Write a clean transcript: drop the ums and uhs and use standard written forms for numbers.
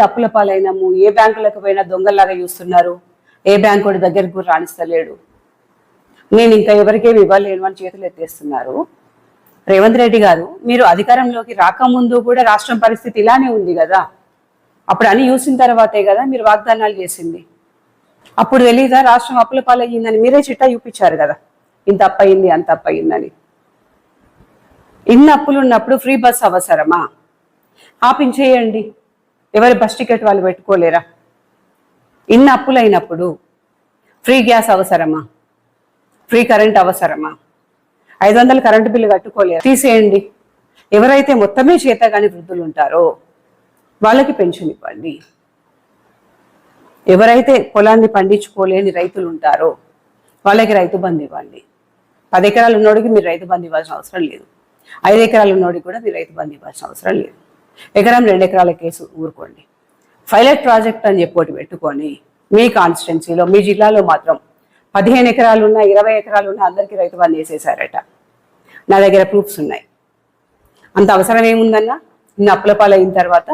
అప్పుల పాలైనాము, ఏ బ్యాంకులకు పోయినా దొంగల్లాగా చూస్తున్నారు, ఏ బ్యాంకు దగ్గరకు కూడా రాణిస్తలేడు, నేను ఇంకా ఎవరికేమి ఇవ్వలేను అని చేతులు ఎత్తేస్తున్నారు. రేవంత్ రెడ్డి గారు, మీరు అధికారంలోకి రాకముందు కూడా రాష్ట్రం పరిస్థితి ఇలానే ఉంది కదా, అప్పుడు అని చూసిన తర్వాతే కదా మీరు వాగ్దానాలు చేసింది. అప్పుడు తెలీదా రాష్ట్రం అప్పుల పాలయ్యిందని? మీరే చిట్టా చూపించారు కదా, ఇంత అప్పయింది అంత అప్పయిందని. ఇన్ని అప్పులు ఉన్నప్పుడు ఫ్రీ బస్ అవసరమా? ఆపించేయండి, ఎవరి బస్ టికెట్ వాళ్ళు పెట్టుకోలేరా? ఇన్ని అప్పులైనప్పుడు ఫ్రీ గ్యాస్ అవసరమా? ఫ్రీ కరెంట్ అవసరమా? 500 కరెంటు బిల్లు కట్టుకోలేరు, తీసేయండి. ఎవరైతే మొత్తమే చేతగాని వృద్ధులు ఉంటారో వాళ్ళకి పెన్షన్ ఇవ్వండి. ఎవరైతే పొలాన్ని పండించుకోలేని రైతులు ఉంటారో వాళ్ళకి రైతు బంధు ఇవ్వండి. 10 ఎకరాలు ఉన్నోడికి మీరు రైతు బంధు ఇవ్వాల్సిన అవసరం లేదు. 5 ఎకరాలు ఉన్నోడికి కూడా మీరు రైతు బంధు ఇవ్వాల్సిన అవసరం లేదు. ఎకరం 2 ఎకరాల కేసు ఊరుకోండి. పైలట్ ప్రాజెక్ట్ అని చెప్పి పెట్టుకొని మీ కాన్స్టిట్యున్సీలో, మీ జిల్లాలో మాత్రం 15 ఎకరాలు ఉన్నా 20 ఎకరాలు ఉన్నా అందరికీ రైతు బంధు వేసేసారట. నా దగ్గర ప్రూఫ్స్ ఉన్నాయి. అంత అవసరం ఏముందన్నా ఇన్ని అప్పుల పాలైన తర్వాత?